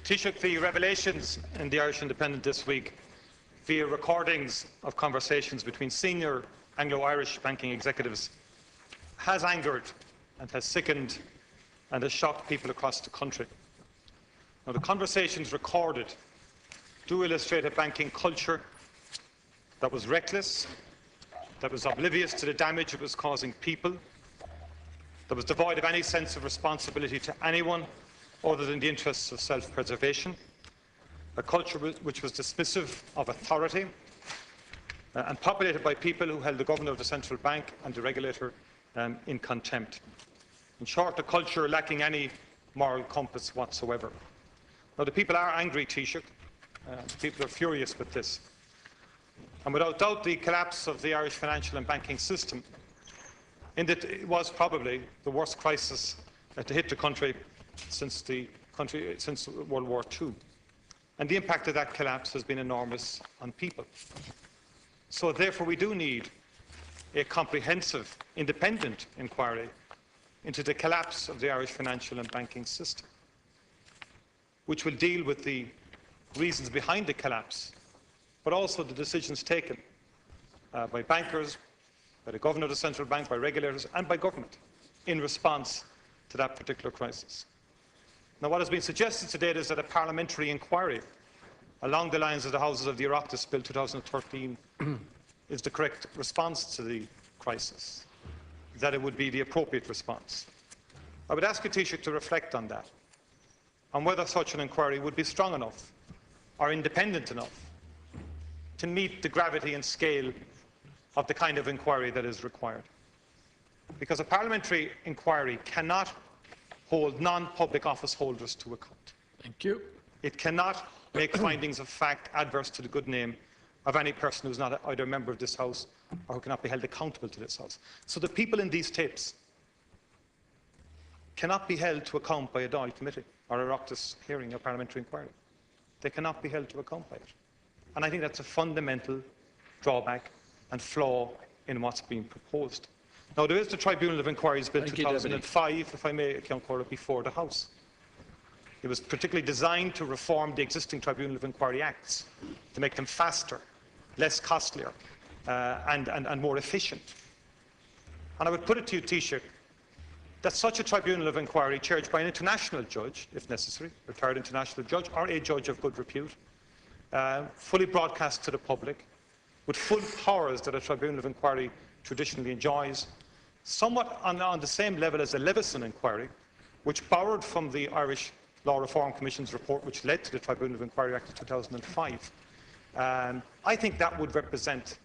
Taoiseach, the revelations in the Irish Independent this week via recordings of conversations between senior Anglo-Irish banking executives has angered and has sickened and has shocked people across the country. Now, the conversations recorded do illustrate a banking culture that was reckless, that was oblivious to the damage it was causing people, that was devoid of any sense of responsibility to anyone other than the interests of self-preservation, a culture which was dismissive of authority and populated by people who held the governor of the central bank and the regulator in contempt. In short, a culture lacking any moral compass whatsoever. Now, the people are angry, Taoiseach. The people are furious with this. And without doubt, the collapse of the Irish financial and banking system, in that it was probably the worst crisis to hit the country since World War II. And the impact of that collapse has been enormous on people. So therefore, we do need a comprehensive, independent inquiry into the collapse of the Irish financial and banking system, which will deal with the reasons behind the collapse, but also the decisions taken by bankers, by the governor of the central bank, by regulators and by government in response to that particular crisis. Now, what has been suggested today is that a parliamentary inquiry along the lines of the Houses of the Oireachtas Bill 2013 is the correct response to the crisis, that it would be the appropriate response. I would ask you, Taoiseach, to reflect on that, on whether such an inquiry would be strong enough or independent enough to meet the gravity and scale of the kind of inquiry that is required. Because a parliamentary inquiry cannot hold non-public office holders to account. Thank you. It cannot make findings of fact adverse to the good name of any person who is not either a member of this House or who cannot be held accountable to this House. So the people in these tapes cannot be held to account by a Dáil committee or a Oireachtas hearing or parliamentary inquiry. They cannot be held to account by it. And I think that's a fundamental drawback and flaw in what's being proposed. Now, there is the Tribunal of Inquiries Bill 2005, if I may, before the House. It was particularly designed to reform the existing Tribunal of Inquiry Acts, to make them faster, less costlier, and more efficient. And I would put it to you, Taoiseach, that such a Tribunal of Inquiry, chaired by an international judge, if necessary, a retired international judge, or a judge of good repute, fully broadcast to the public, with full powers that a Tribunal of Inquiry traditionally enjoys, somewhat on the same level as the Leveson inquiry, which borrowed from the Irish Law Reform Commission's report, which led to the Tribunal of Inquiry Act of 2005. I think that would represent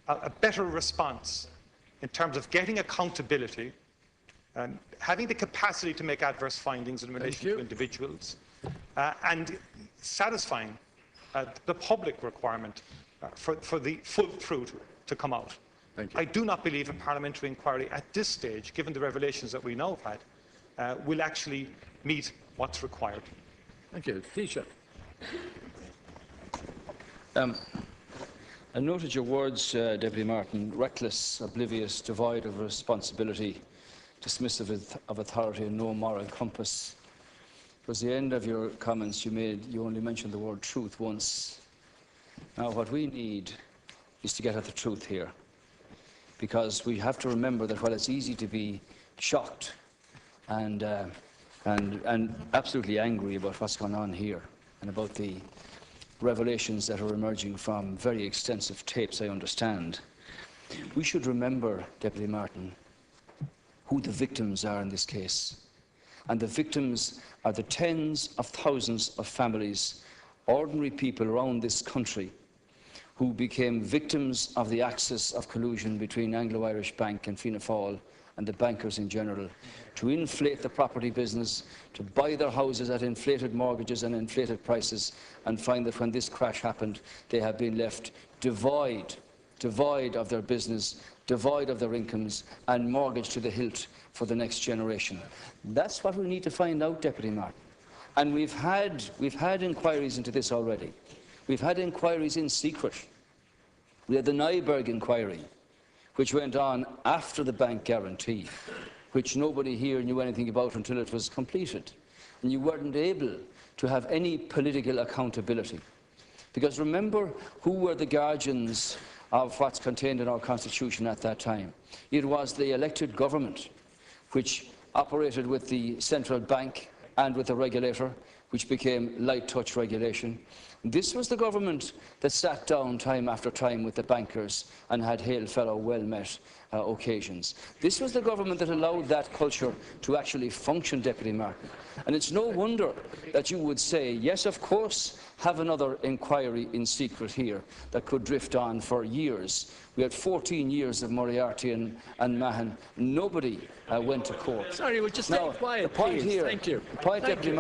a better response in terms of getting accountability, having the capacity to make adverse findings in relation to individuals, and satisfying the public requirement for the full truth to come out. I do not believe a parliamentary inquiry at this stage, given the revelations that we now have had, will actually meet what's required. Thank you. Taoiseach. I noted your words, Deputy Martin: reckless, oblivious, devoid of responsibility, dismissive of authority and no moral compass. Towards the end of your comments you only mentioned the word truth once. Now, what we need is to get at the truth here, because we have to remember that while it's easy to be shocked and absolutely angry about what's going on here and about the revelations that are emerging from very extensive tapes, I understand, we should remember, Deputy Martin, who the victims are in this case. And the victims are the tens of thousands of families, ordinary people around this country, who became victims of the axis of collusion between Anglo-Irish Bank and Fianna Fáil and the bankers in general, to inflate the property business, to buy their houses at inflated mortgages and inflated prices, and find that when this crash happened, they have been left devoid of their business, devoid of their incomes, and mortgaged to the hilt for the next generation. That's what we need to find out, Deputy Martin. And we've had inquiries into this already. We've had inquiries in secret. We had the Nyberg inquiry, which went on after the bank guarantee, which nobody here knew anything about until it was completed. And you weren't able to have any political accountability. Because remember who were the guardians of what's contained in our Constitution at that time. It was the elected government, which operated with the central bank and with the regulator, which became light touch regulation. This was the government that sat down time after time with the bankers and had hail fellow well met occasions. This was the government that allowed that culture to actually function, Deputy Martin. And it's no wonder that you would say, yes, of course, have another inquiry in secret here that could drift on for years. We had 14 years of Moriarty and Mahon. Nobody went to court. Sorry, we'll just stay quiet, the point please. here, Thank you. The point, Thank Deputy you.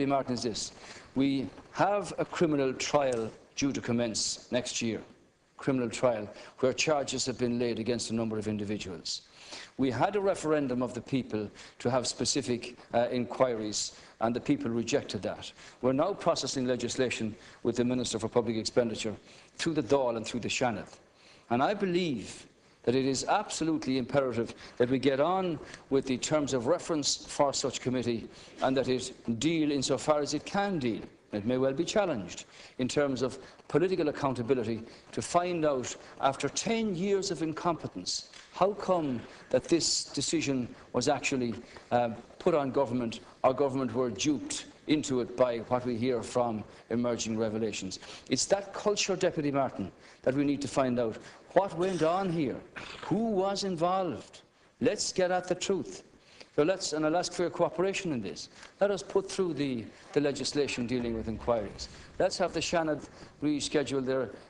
Martin, is we have a criminal trial due to commence next year, criminal trial, where charges have been laid against a number of individuals. We had a referendum of the people to have specific inquiries, and the people rejected that. We're now processing legislation with the Minister for Public Expenditure through the Dáil and through the Seanad. And I believe that it is absolutely imperative that we get on with the terms of reference for such committee and that it deal insofar as it can deal. It may well be challenged in terms of political accountability to find out, after 10 years of incompetence, how come that this decision was actually put on government, or government were duped into it by what we hear from emerging revelations. It's that culture, Deputy Martin, that we need to find out. What went on here? Who was involved? Let's get at the truth. So and I'll ask for your cooperation in this. Let us put through the legislation dealing with inquiries. Let's have the Seanad reschedule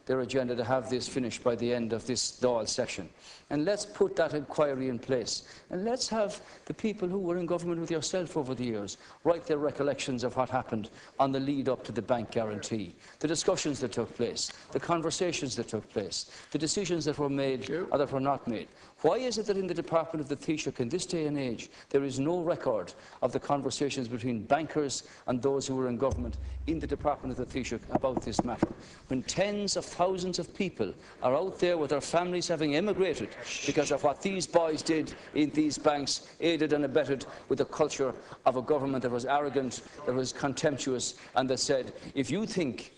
their agenda to have this finished by the end of this Dáil session. And let's put that inquiry in place. And let's have the people who were in government with yourself over the years write their recollections of what happened on the lead up to the bank guarantee, the discussions that took place, the conversations that took place, the decisions that were made or that were not made. Why is it that in the Department of the Taoiseach in this day and age there is no record of the conversations between bankers and those who were in government in the Department of the Taoiseach about this matter? When tens of thousands of people are out there with their families having emigrated because of what these boys did in these banks, aided and abetted with a culture of a government that was arrogant, that was contemptuous, and that said, if you think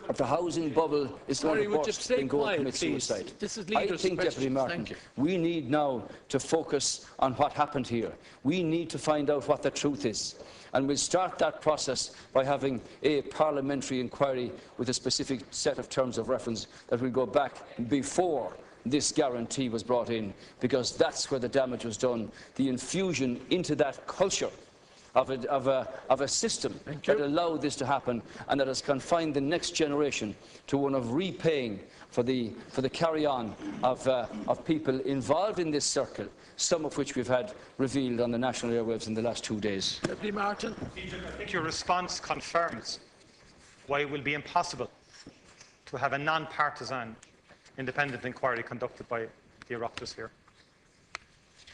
that the housing bubble is going to burst, then go and commit suicide. I think, Deputy Martin, we need now to focus on what happened here. We need to find out what the truth is. And we'll start that process by having a parliamentary inquiry with a specific set of terms of reference that will go back before this guarantee was brought in, because that's where the damage was done. The infusion into that culture of a system that allowed this to happen and that has confined the next generation to one of repaying for the carry-on of people involved in this circle, some of which we've had revealed on the national airwaves in the last 2 days. Deputy Martin. I think your response confirms why it will be impossible to have a non-partisan independent inquiry conducted by the Oireachtas here.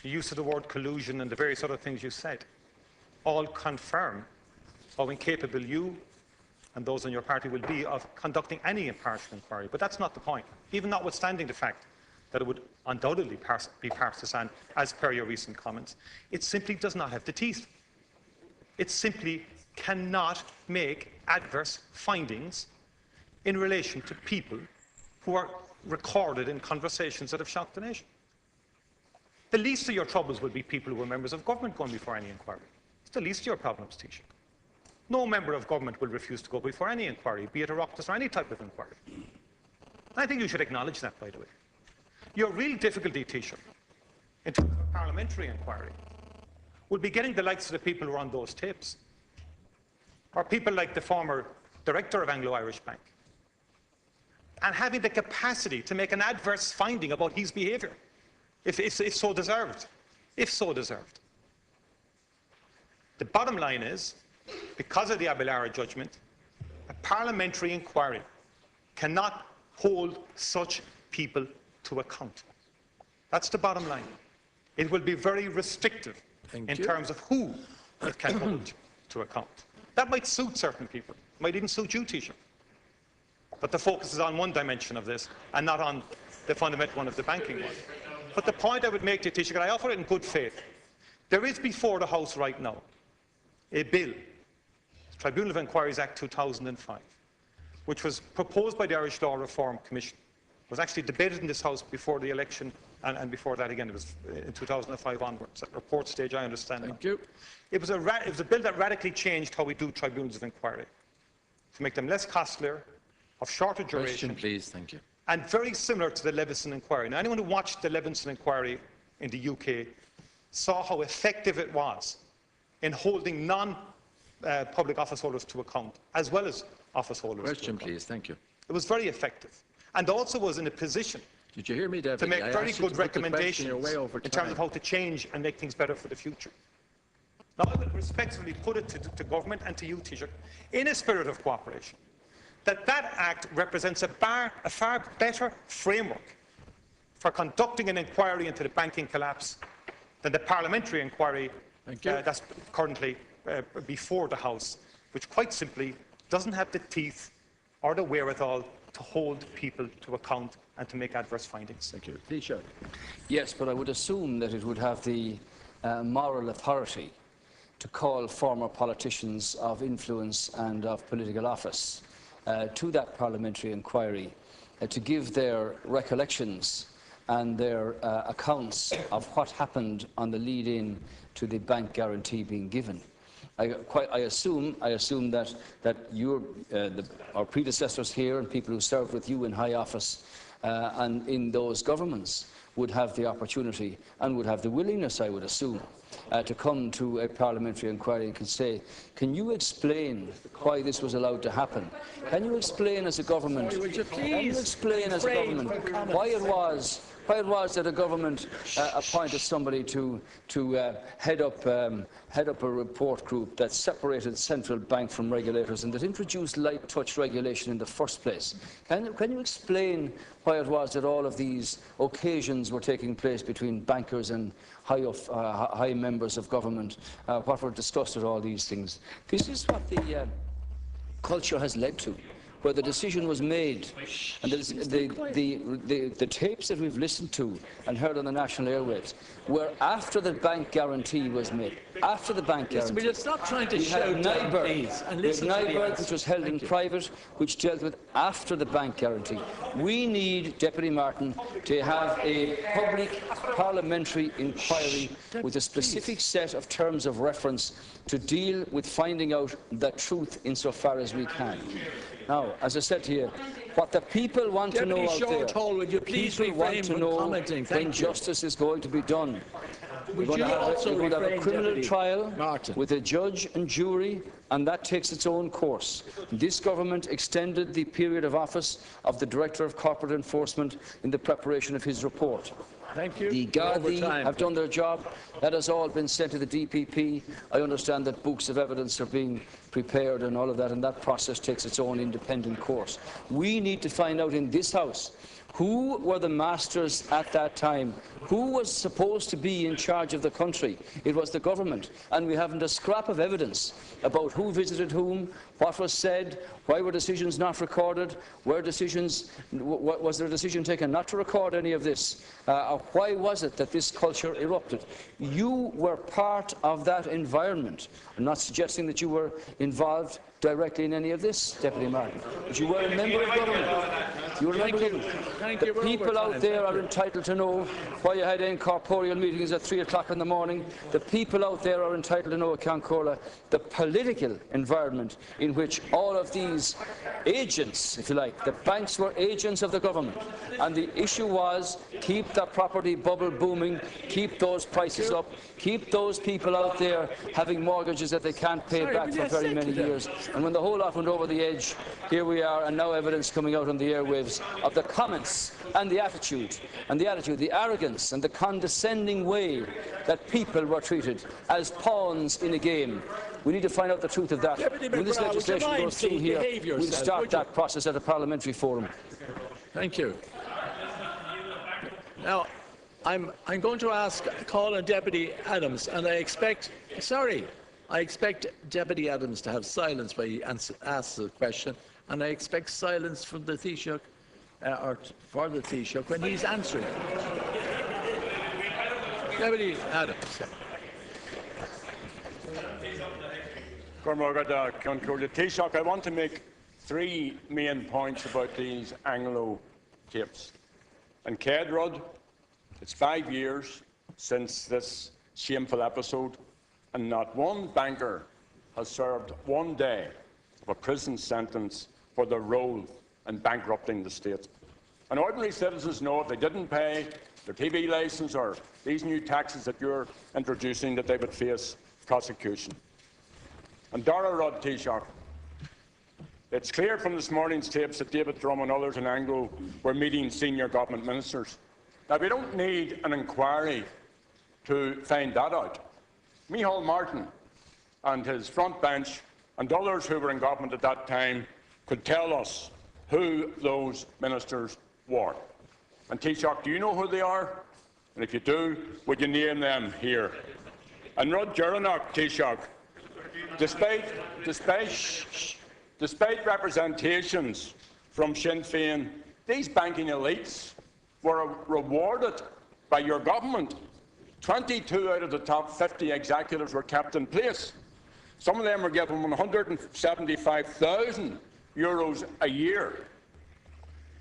The use of the word collusion and the various other things you said all confirm how incapable you and those in your party will be of conducting any impartial inquiry. But that's not the point, even notwithstanding the fact that it would undoubtedly be partisan, as per your recent comments. It simply does not have the teeth. It simply cannot make adverse findings in relation to people who are recorded in conversations that have shocked the nation. The least of your troubles will be people who are members of government going before any inquiry. It's the least of your problems, Taoiseach. No member of government will refuse to go before any inquiry, be it a Oireachtas or any type of inquiry. And I think you should acknowledge that, by the way. Your real difficulty, Taoiseach, in terms of a parliamentary inquiry, will be getting the likes of the people who are on those tapes, or people like the former director of Anglo-Irish Bank, and having the capacity to make an adverse finding about his behaviour, if so deserved. If so deserved. The bottom line is, because of the Abelara judgment, a parliamentary inquiry cannot hold such people to account. That's the bottom line. It will be very restrictive in terms of who it can hold to account. That might suit certain people, might even suit you, Taoiseach. But the focus is on one dimension of this and not on the fundamental one of the banking one. But the point I would make to you, Taoiseach, and I offer it in good faith, there is before the House right now a bill, the Tribunal of Inquiries Act 2005, which was proposed by the Irish Law Reform Commission, was actually debated in this House before the election, and before that again, it was in 2005 onwards, at report stage, I understand. Thank you. It was a bill that radically changed how we do tribunals of inquiry, to make them less costly, of shorter duration. Question, please. Thank you. And very similar to the Leveson inquiry. Now, anyone who watched the Leveson inquiry in the UK saw how effective it was in holding non-public office holders to account, as well as office holders. Question, please. Thank you. It was very effective, and also was in a position Did you hear me, Deputy? to make very good recommendations in terms of how to change and make things better for the future. Now, I would respectfully put it to government and to you, Taoiseach, in a spirit of cooperation, that act represents a far better framework for conducting an inquiry into the banking collapse than the parliamentary inquiry that's currently before the House, which quite simply doesn't have the teeth or the wherewithal to hold people to account and to make adverse findings. Thank you. Taoiseach. Yes, but I would assume that it would have the moral authority to call former politicians of influence and of political office to that parliamentary inquiry to give their recollections and their accounts of what happened on the lead-in to the bank guarantee being given. I assume that our predecessors here and people who served with you in high office and in those governments would have the opportunity and would have the willingness, I would assume, to come to a parliamentary inquiry and can say, can you explain why this was allowed to happen? Can you explain as a government, why it was that a government appointed somebody to head up a report group that separated central bank from regulators and that introduced light touch regulation in the first place? Can you explain why it was that all of these occasions were taking place between bankers and high members of government? What were discussed at all these things? This is what the culture has led to, where the decision was made, and the tapes that we've listened to and heard on the national airwaves were after the bank guarantee was made. After the bank guarantee. Will you stop trying to shout down, please, and listen to the answer. Which was held in private, which dealt with after the bank guarantee. We need, Deputy Martin, to have a public parliamentary inquiry with a specific set of terms of reference to deal with finding out the truth insofar as we can. Now, as I said to you, what the people want to know out there, would you please people want to know when justice is going to be done. We're going to have a criminal trial with a judge and jury, and that takes its own course. This government extended the period of office of the Director of Corporate Enforcement in the preparation of his report. Thank you. The Gardaí have done their job. That has all been sent to the DPP. I understand that books of evidence are being prepared and all of that, and that process takes its own independent course. We need to find out in this House who were the masters at that time, who was supposed to be in charge of the country. It was the government, and we haven't a scrap of evidence about who visited whom, what was said, why were decisions not recorded, was there a decision taken not to record any of this, or why was it that this culture erupted. You were part of that environment. I'm not suggesting that you were involved directly in any of this, Deputy Martin, but you were a member of government. You were a member of government. The people out there are entitled to know why you had incorporeal meetings at 3 o'clock in the morning. The people out there are entitled to know, Cancola, the political environment in which all of these agents, if you like, the banks were agents of the government, and the issue was keep the property bubble booming, keep those prices up, keep those people out there having mortgages that they can't pay back for very many years. And when the whole lot went over the edge, here we are, and now evidence coming out on the airwaves of the comments and the attitude, the arrogance and the condescending way that people were treated as pawns in a game. We need to find out the truth of that. When this legislation goes through here, we'll start that process at a parliamentary forum. Thank you. Now, I'm going to call on Deputy Adams, and I expect Deputy Adams to have silence when he asks the question, and I expect silence from the Taoiseach, or for the Taoiseach, when he's answering. Deputy Adams. Taoiseach, I want to make three main points about these anglotapes. And Kedrod, it's 5 years since this shameful episode, and not one banker has served 1 day of a prison sentence for their role in bankrupting the state. And ordinary citizens know if they didn't pay their TV licence or these new taxes that you're introducing, that they would face prosecution. And Dara Rudd, Taoiseach, it's clear from this morning's tapes that David Drum and others in Anglo were meeting senior government ministers. Now, we don't need an inquiry to find that out. Micheál Martin and his front bench and others who were in government at that time could tell us who those ministers were. And Taoiseach, do you know who they are? And if you do, would you name them here? And Rod Gerenach, Taoiseach, despite representations from Sinn Féin, these banking elites were rewarded by your government. 22 out of the top 50 executives were kept in place. Some of them were given €175,000 a year.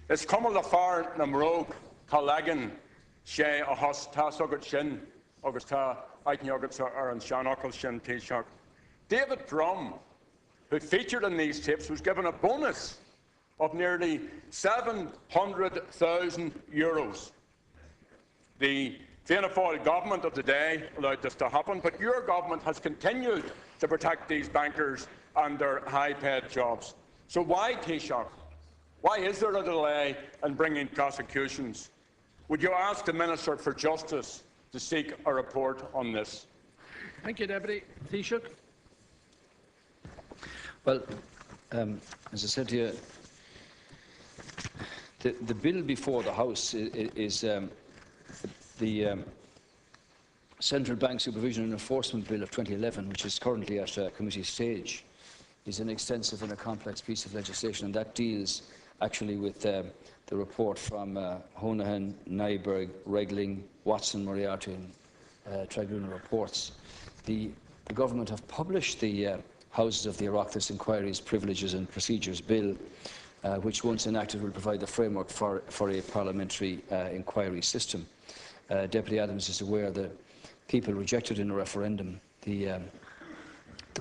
It's Cummal the Far Namrog, Calagan, Shay, Ahos, Tassogat Shin, Augusta, Aiknyogat, and Shanokal Shin, Taoiseach. David Drum, who featured in these tapes, was given a bonus of nearly €700,000. The Fianna Fáil government of the day allowed this to happen, but your government has continued to protect these bankers and their high-paid jobs. So why, Taoiseach? Why is there a delay in bringing prosecutions? Would you ask the Minister for Justice to seek a report on this? Thank you, Deputy. Taoiseach. Well, as I said to you, the bill before the House is the Central Bank Supervision and Enforcement Bill of 2011, which is currently at committee stage. Is an extensive and a complex piece of legislation, and that deals actually with the report from Honohan, Nyberg, Regling, Watson, Moriarty and tribunal reports. The government have published the Houses of the Oireachtas Inquiries, Privileges and Procedures Bill, which once enacted will provide the framework for a parliamentary inquiry system. Deputy Adams is aware that people rejected in a referendum the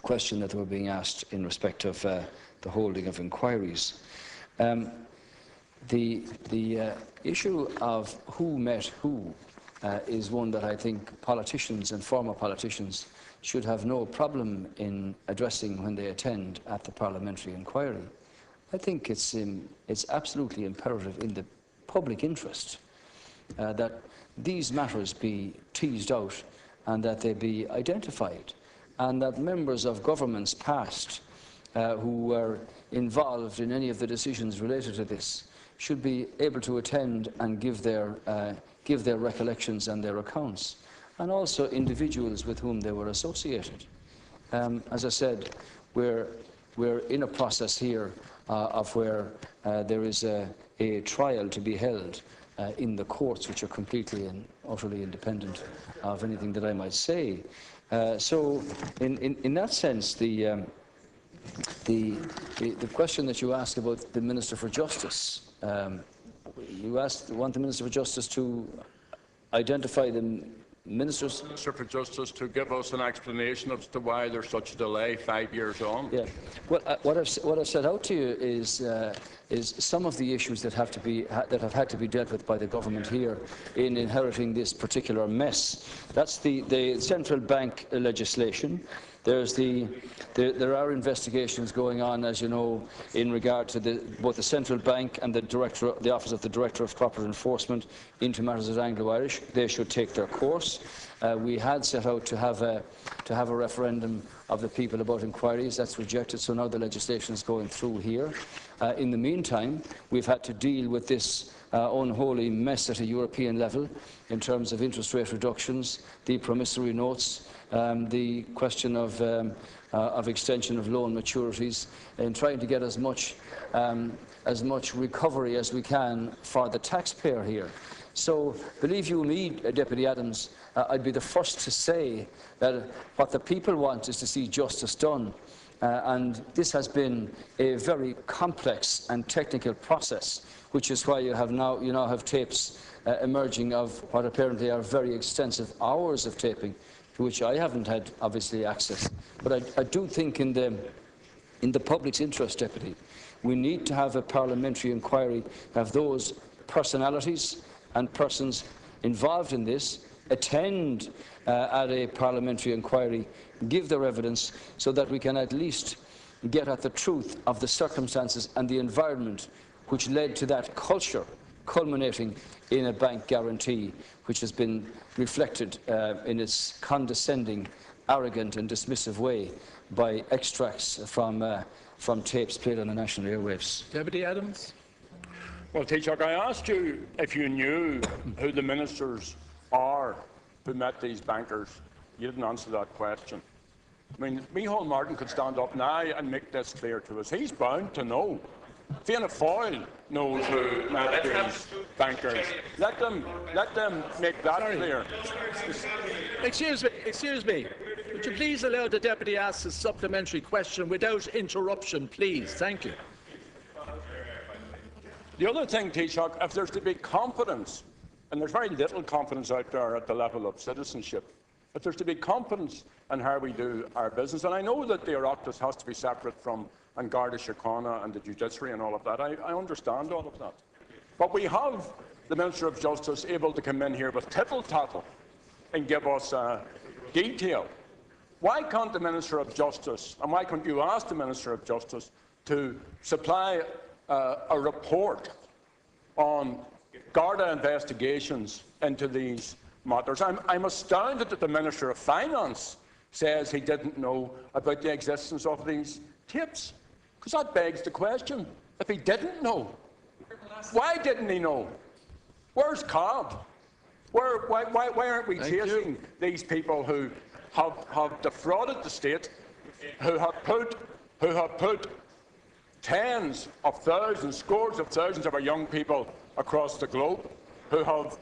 question that they were being asked in respect of the holding of inquiries. The issue of who met who is one that I think politicians and former politicians should have no problem in addressing when they attend at the parliamentary inquiry. I think it's absolutely imperative in the public interest that these matters be teased out and that they be identified, and that members of governments past who were involved in any of the decisions related to this should be able to attend and give their recollections and their accounts, and also individuals with whom they were associated. As I said, we're in a process here of where there is a trial to be held in the courts, which are completely and utterly independent of anything that I might say. So, in that sense, the question that you asked about the Minister for Justice, you want the Minister for Justice to identify the Minister for Justice to give us an explanation as to why there's such a delay 5 years on. Yeah. Well, what I've set out to you is some of the issues that have had to be dealt with by the government here in inheriting this particular mess. That's the central bank legislation. There are investigations going on, as you know, in regard to both the central bank and the Office of the Director of Property Enforcement into matters at Anglo-Irish. They should take their course. We had set out to have a referendum of the people about inquiries. That's rejected, so now the legislation is going through here. In the meantime, we've had to deal with this unholy mess at a European level in terms of interest rate reductions, the promissory notes, the question of extension of loan maturities, and trying to get as much recovery as we can for the taxpayer here. So, believe you me, Deputy Adams, I'd be the first to say that what the people want is to see justice done. and this has been a very complex and technical process, which is why you now have tapes emerging of what apparently are very extensive hours of taping, to which I haven't had, obviously, access. But I do think in the public's interest, Deputy, we need to have a parliamentary inquiry, have those personalities and persons involved in this attend at a parliamentary inquiry, give their evidence, so that we can at least get at the truth of the circumstances and the environment which led to that culture culminating in a bank guarantee, which has been reflected in its condescending, arrogant and dismissive way by extracts from tapes played on the national airwaves. Deputy Adams. Well, Taoiseach, I asked you if you knew who the ministers are who met these bankers. You didn't answer that question. I mean, Micheál Martin could stand up now and make this clear to us. He's bound to know. Fianna Fáil knows who met these bankers. Let them make that clear. Excuse me. Would you please allow the deputy ask a supplementary question without interruption, please? Thank you. The other thing, Taoiseach, if there's to be confidence, and there's very little confidence out there at the level of citizenship, if there's to be confidence in how we do our business, and I know that the Oireachtas has to be separate from An Garda Síochána and the judiciary and all of that, I understand all of that. But we have the Minister of Justice able to come in here with tittle-tattle and give us detail. Why can't the Minister of Justice, and why can't you ask the Minister of Justice to supply a report on Garda investigations into these matters? I'm astounded that the Minister of Finance says he didn't know about the existence of these tapes, because that begs the question, if he didn't know, why didn't he know? Where's Cobb? Why aren't we chasing these people who have defrauded the state, who have put tens of thousands, scores of thousands of our young people across the globe, who have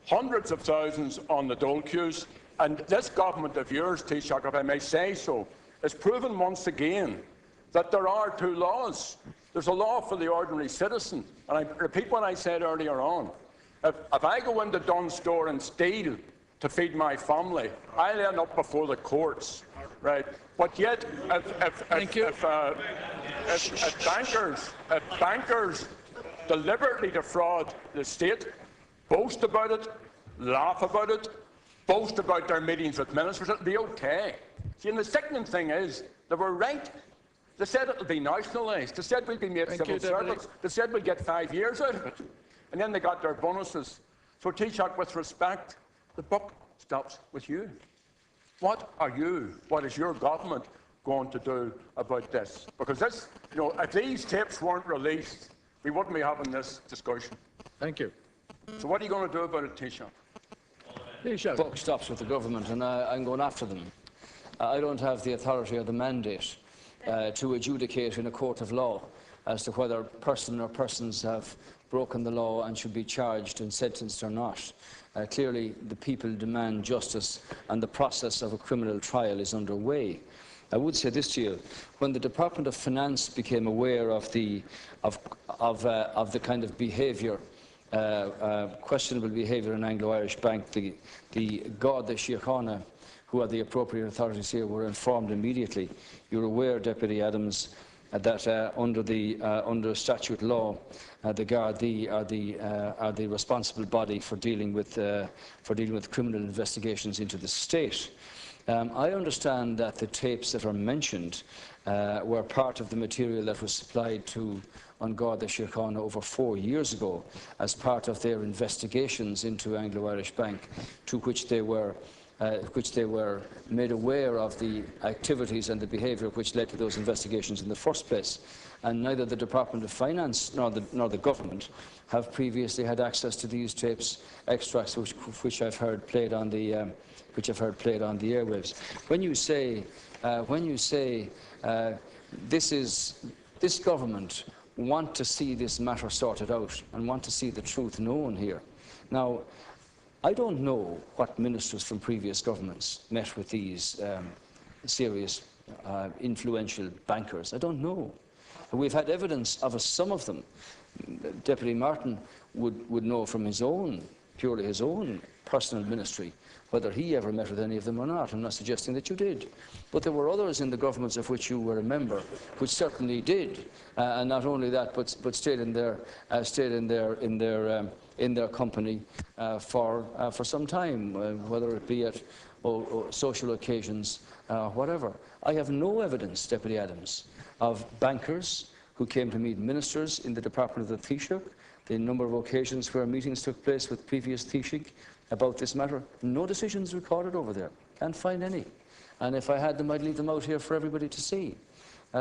hundreds of thousands on the dole queues? And this government of yours, Taoiseach, if I may say so, has proven once again that there are two laws. There's a law for the ordinary citizen, and I repeat what I said earlier on. If I go into Dunn's store and steal to feed my family, I'll end up before the courts, right? But yet, if bankers deliberately defraud the state, boast about it, laugh about it, boast about their meetings with ministers, it'll be okay. See, and the sickening thing is, they were right. They said it'll be nationalised. They said we'll be made civil servants. They said we'll get 5 years out of it. And then they got their bonuses. So, Taoiseach, with respect, the buck stops with you. What is your government going to do about this? Because this, if these tapes weren't released, we wouldn't be having this discussion. Thank you. So what are you going to do about it, Taoiseach? The buck stops with the government, and I'm going after them. I don't have the authority or the mandate to adjudicate in a court of law as to whether a person or persons have broken the law and should be charged and sentenced or not. Clearly, the people demand justice, and the process of a criminal trial is underway. I would say this to you: when the Department of Finance became aware of the kind of behaviour, questionable behaviour in Anglo-Irish Bank, the Garda Síochána, who are the appropriate authorities here, were informed immediately. You're aware, Deputy Adams, that under statute law, the Gardaí are the responsible body for dealing with criminal investigations into the state. I understand that the tapes that are mentioned were part of the material that was supplied to An Garda Síochána over 4 years ago as part of their investigations into Anglo-Irish Bank, to which they were made aware of the activities and the behaviour which led to those investigations in the first place. And neither the Department of Finance nor the government have previously had access to these tapes, extracts which I've heard played on the airwaves. When you say this government want to see this matter sorted out and want to see the truth known here. Now, I don't know what ministers from previous governments met with these serious influential bankers? I don't know. We've had evidence of some of them. Deputy Martin would know from his own, purely his own personal ministry, whether he ever met with any of them or not. I'm not suggesting that you did. But there were others in the governments of which you were a member which certainly did. And not only that, but stayed in their company for some time, whether it be at social occasions, whatever. I have no evidence, Deputy Adams, of bankers who came to meet ministers in the Department of the Taoiseach, the number of occasions where meetings took place with previous Taoiseach about this matter. No decisions recorded over there. Can't find any. And if I had them, I'd leave them out here for everybody to see,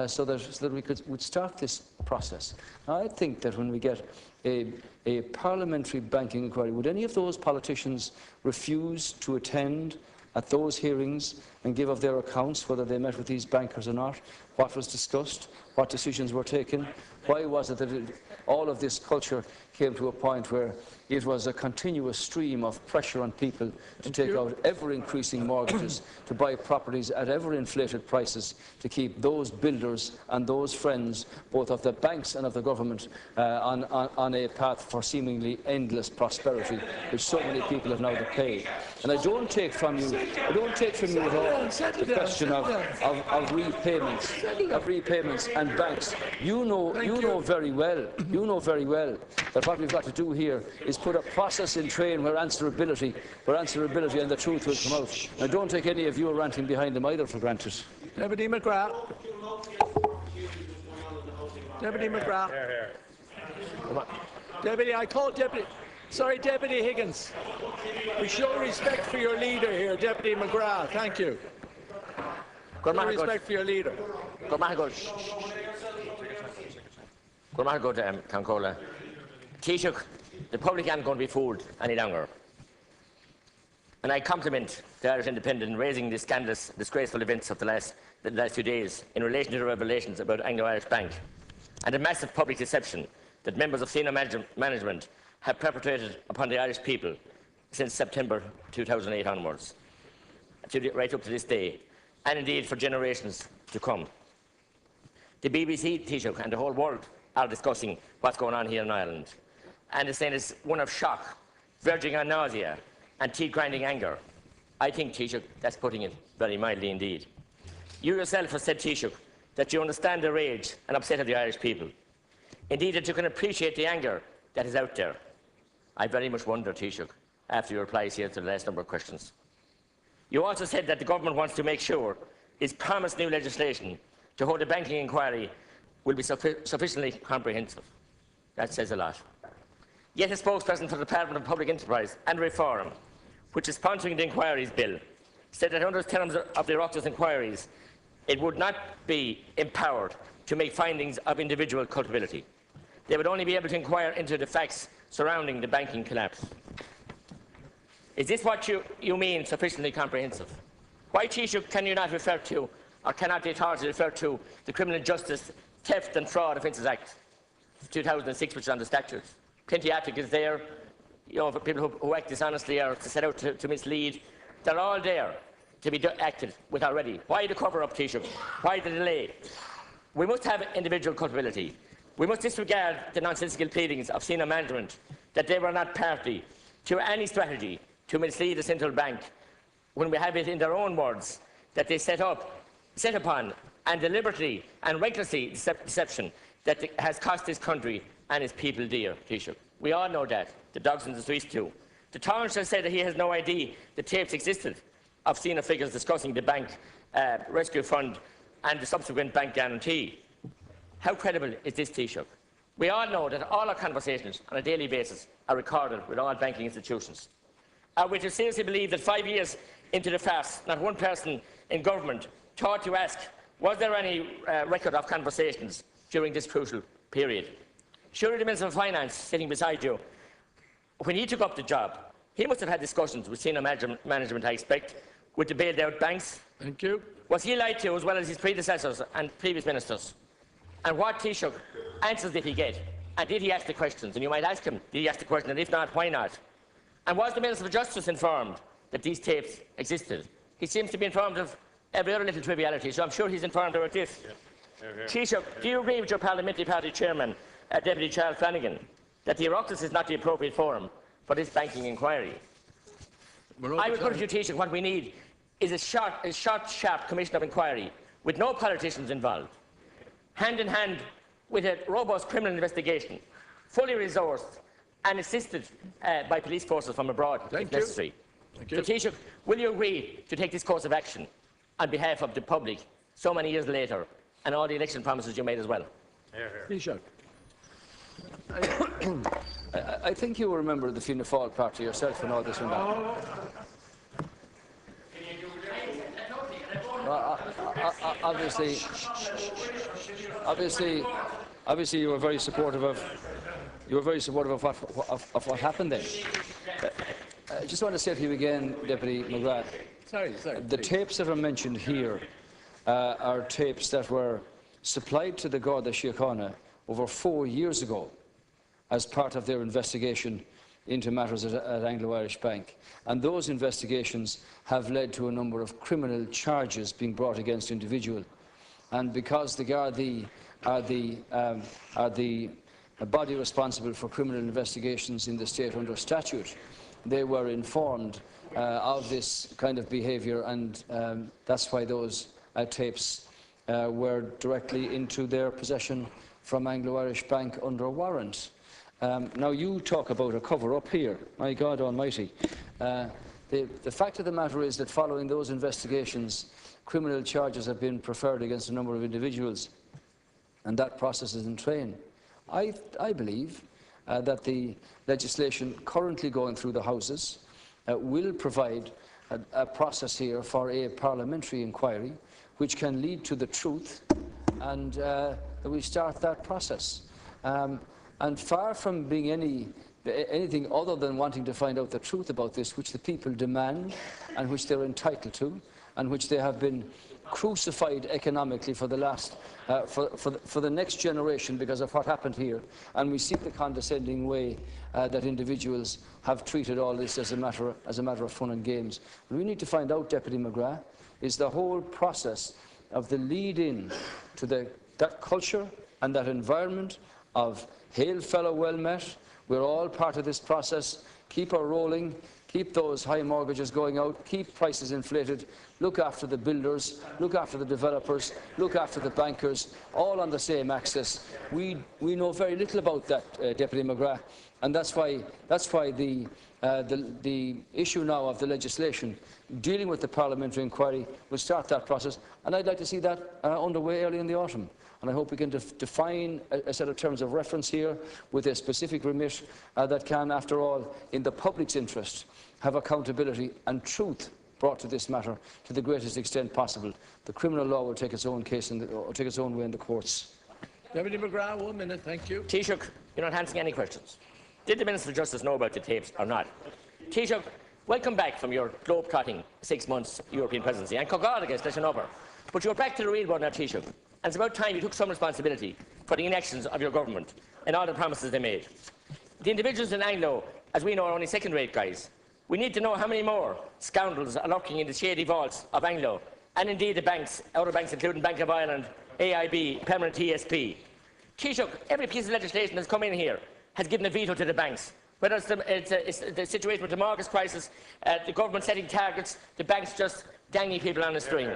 so that we would start this process. Now, I think that when we get a parliamentary banking inquiry, would any of those politicians refuse to attend at those hearings and give of their accounts, whether they met with these bankers or not, what was discussed, what decisions were taken? Why was it that all of this culture came to a point where it was a continuous stream of pressure on people to take out ever-increasing mortgages, to buy properties at ever-inflated prices, to keep those builders and those friends, both of the banks and of the government, on a path for seemingly endless prosperity, which so many people have now to pay. And I don't take from you at all the question of repayments and banks. You know very well that what we've got to do here is put a process in train where answerability and the truth will come out. Now, don't take any of your ranting behind them either for granted. Deputy McGrath. Deputy McGrath. Here. Deputy, I call Deputy. Sorry, Deputy Higgins. We show respect for your leader here, Deputy McGrath. Thank you. Show respect for your leader. Cancola. Taoiseach, the public aren't going to be fooled any longer. And I compliment the Irish Independent in raising the scandalous, disgraceful events of the last few days in relation to the revelations about Anglo-Irish Bank and the massive public deception that members of senior management have perpetrated upon the Irish people since September 2008 onwards, right up to this day, and indeed for generations to come. The BBC, Taoiseach, and the whole world are discussing what's going on here in Ireland. And it's saying it's one of shock, verging on nausea, and teeth-grinding anger. I think, Taoiseach, that's putting it very mildly indeed. You yourself have said, Taoiseach, that you understand the rage and upset of the Irish people. Indeed, that you can appreciate the anger that is out there. I very much wonder, Taoiseach, after your replies here to the last number of questions. You also said that the government wants to make sure its promised new legislation to hold a banking inquiry will be sufficiently comprehensive. That says a lot. Yet a spokesperson for the Department of Public Enterprise and Reform, which is sponsoring the inquiries bill, said that under the terms of the Oireachtas inquiries, it would not be empowered to make findings of individual culpability. They would only be able to inquire into the facts surrounding the banking collapse. Is this what you mean, sufficiently comprehensive? Why, Taoiseach, can you not refer to, or cannot the authority refer to, the Criminal Justice Theft and Fraud Offences Act 2006, which is on the statutes? Plenty of articles there, for people who act dishonestly or to set out to mislead. They're all there to be acted with already. Why the cover-up, Taoiseach? Why the delay? We must have individual culpability. We must disregard the nonsensical pleadings of senior management that they were not party to any strategy to mislead the central bank, when we have it in their own words that they set upon, and deliberately and recklessly deception that has cost this country and its people dear, Taoiseach. We all know that. The dogs in the streets too. The Taoiseach has said that he has no idea the tapes existed of senior figures discussing the bank rescue fund and the subsequent bank guarantee. How credible is this, Taoiseach? We all know that all our conversations on a daily basis are recorded with all banking institutions. Are we to seriously believe that 5 years into the farce, not one person in government thought to ask, was there any record of conversations during this crucial period? Surely the Minister of Finance, sitting beside you, when he took up the job, he must have had discussions with senior management, I expect, with the bailed out banks. Thank you. Was he lied to as well as his predecessors and previous ministers? And what, Taoiseach, answers did he get? And did he ask the questions? And you might ask him, did he ask the question? And if not, why not? And was the Minister for Justice informed that these tapes existed? He seems to be informed of every other little triviality, so I'm sure he's informed about this. Taoiseach, do you agree with your parliamentary party chairman, Deputy Charles Flanagan, that the Oireachtas is not the appropriate forum for this banking inquiry? I would put it to you, Taoiseach, what we need is a short, sharp commission of inquiry with no politicians involved, hand in hand with a robust criminal investigation, fully resourced and assisted by police forces from abroad if necessary. So, Taoiseach, will you agree to take this course of action on behalf of the public so many years later, and all the election promises you made as well? Taoiseach. I think you were a member of the Fianna Fáil party yourself and all this and that. Obviously, you were very supportive of what happened then. I just want to say to you again, Deputy McGrath. Sorry. The tapes that are mentioned here are tapes that were supplied to the Garda Síochána over 4 years ago as part of their investigation into matters at Anglo-Irish Bank. And those investigations have led to a number of criminal charges being brought against individuals. And because the Gardaí are the body responsible for criminal investigations in the state under statute, they were informed of this kind of behaviour, and that's why those tapes were directly into their possession from Anglo-Irish Bank under warrant. Now, you talk about a cover-up here. My God almighty. The fact of the matter is that following those investigations, criminal charges have been preferred against a number of individuals, and that process is in train. I believe that the legislation currently going through the Houses will provide a process here for a parliamentary inquiry which can lead to the truth, and that we start that process. And far from being anything other than wanting to find out the truth about this, which the people demand and which they're entitled to, and which they have been crucified economically for the last, for the next generation because of what happened here, and we see the condescending way that individuals have treated all this as a matter of fun and games. What we need to find out, Deputy McGrath, is the whole process of the lead-in to that culture and that environment of hail fellow well met, we're all part of this process, keep our rolling, keep those high mortgages going out, keep prices inflated, look after the builders, look after the developers, look after the bankers, all on the same axis. We know very little about that, Deputy McGrath, and that's why the issue now of the legislation dealing with the parliamentary inquiry will start that process, and I'd like to see that underway early in the autumn. And I hope we can define a set of terms of reference here with a specific remit that can, after all, in the public's interest, have accountability and truth brought to this matter to the greatest extent possible. The criminal law will take its own case or take its own way in the courts. Deputy McGrath, 1 minute, thank you. Taoiseach, you're not answering any questions. Did the Minister of Justice know about the tapes or not? Taoiseach, welcome back from your globe-trotting 6 months European presidency, and cogad against such an over. But you're back to the real world now, Taoiseach. And it's about time you took some responsibility for the inactions of your government and all the promises they made. The individuals in Anglo, as we know, are only second-rate guys. We need to know how many more scoundrels are lurking in the shady vaults of Anglo, and indeed the banks, outer banks including Bank of Ireland, AIB, Permanent TSP. Taoiseach, every piece of legislation that's come in here has given a veto to the banks. Whether it's the situation with the mortgage crisis, the government setting targets, the banks just dangling people on a string.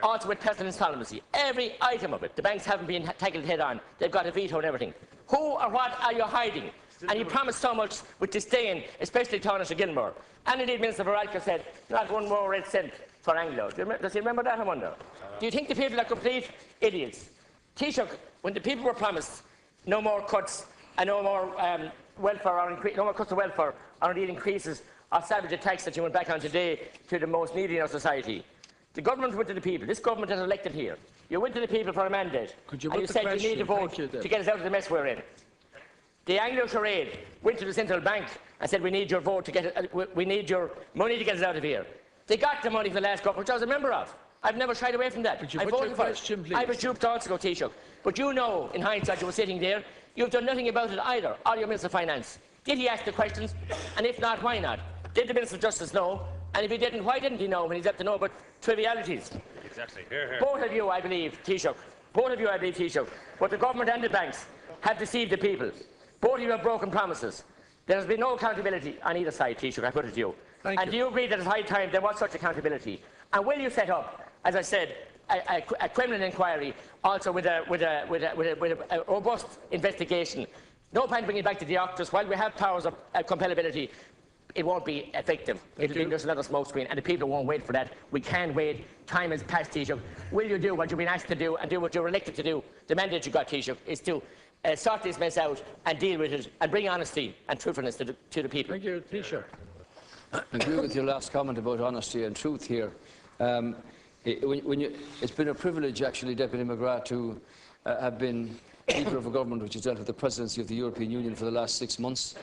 Also with personal insolvency, every item of it, the banks haven't been tackled head on. They've got a veto and everything. Who or what are you hiding? And you promised so much with disdain, especially Taoiseach Gilmore. And indeed, Minister Varadkar said, not one more red cent for Anglo. Does he remember that, I wonder? Do you think the people are complete idiots? Taoiseach, when the people were promised no more cuts and no more welfare or no more cuts of welfare or indeed increases of savage attacks that you went back on today to the most needy in our society, the government went to the people. This government is elected here. You went to the people for a mandate. And you said you need a vote to get us out of the mess we're in. The Anglo charade went to the central bank and said we need your vote to get we need your money to get us out of here. They got the money from the last government, which I was a member of. I've never shied away from that. I voted for it. I was duped also, Taoiseach. But you know, in hindsight, you were sitting there. You've done nothing about it either, or your Minister of Finance. Did he ask the questions? And if not, why not? Did the Minister of Justice know? And if he didn't, why didn't he know when he's left to know about trivialities? Exactly. Here, here. Both of you, I believe, Taoiseach, both of you, I believe, Taoiseach, but the government and the banks have deceived the people. Both of you have broken promises. There has been no accountability on either side, Taoiseach, I put it to you. And do you agree that it's high time there was such accountability? And will you set up, as I said, a criminal inquiry also with a robust investigation? No point bringing it back to the Oireachtas. While we have powers of compellability, it won't be effective. It'll be just another smokescreen, and the people won't wait for that. We can't wait. Time has passed, Taoiseach. Will you do what you've been asked to do and do what you're elected to do? The mandate you got, Taoiseach, is to sort this mess out and deal with it and bring honesty and truthfulness to the people. Thank you, Taoiseach. I agree with your last comment about honesty and truth here. It's been a privilege, actually, Deputy McGrath, to have been Leader of a government which has dealt with the presidency of the European Union for the last 6 months.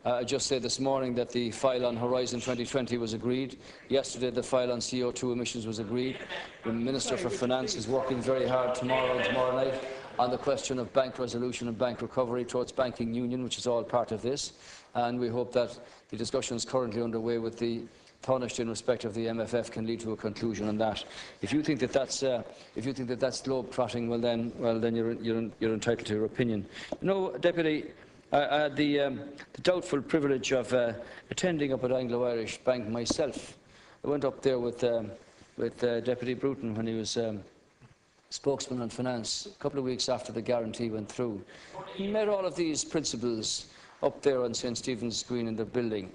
I just said this morning that the file on Horizon 2020 was agreed. Yesterday, the file on CO2 emissions was agreed. The Minister for Finance is working very hard tomorrow and tomorrow night on the question of bank resolution and bank recovery towards banking union, which is all part of this. And we hope that the discussions currently underway with the Taoiseach in respect of the MFF can lead to a conclusion on that. If you think that that's globe-trotting, well then you're entitled to your opinion. You know, Deputy, I had the doubtful privilege of attending up at Anglo-Irish Bank myself. I went up there with Deputy Bruton when he was spokesman on finance a couple of weeks after the guarantee went through. He met all of these principals up there on St. Stephen's Green in the building.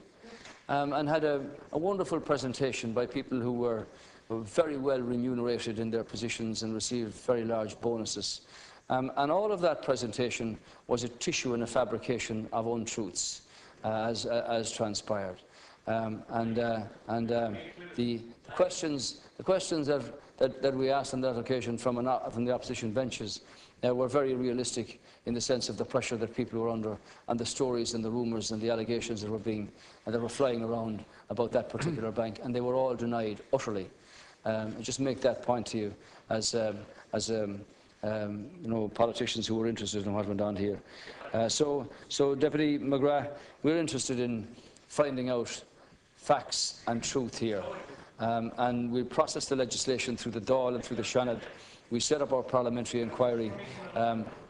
And had a wonderful presentation by people who were very well remunerated in their positions and received very large bonuses. And all of that presentation was a tissue and a fabrication of untruths, as transpired. The questions that we asked on that occasion from the opposition benches were very realistic in the sense of the pressure that people were under and the stories and the rumours and the allegations that were flying around about that particular bank, and they were all denied utterly. Just make that point to you as you know, politicians who were interested in what went on here. So Deputy McGrath, we're interested in finding out facts and truth here, and we'll process the legislation through the Dáil and through the Seanad. We set up our parliamentary inquiry,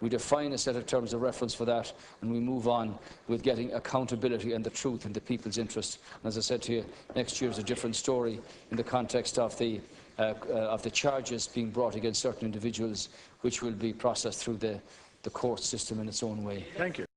we define a set of terms of reference for that, and we move on with getting accountability and the truth in the people's interest. And as I said to you, next year is a different story in the context of the charges being brought against certain individuals, which will be processed through the court system in its own way. Thank you.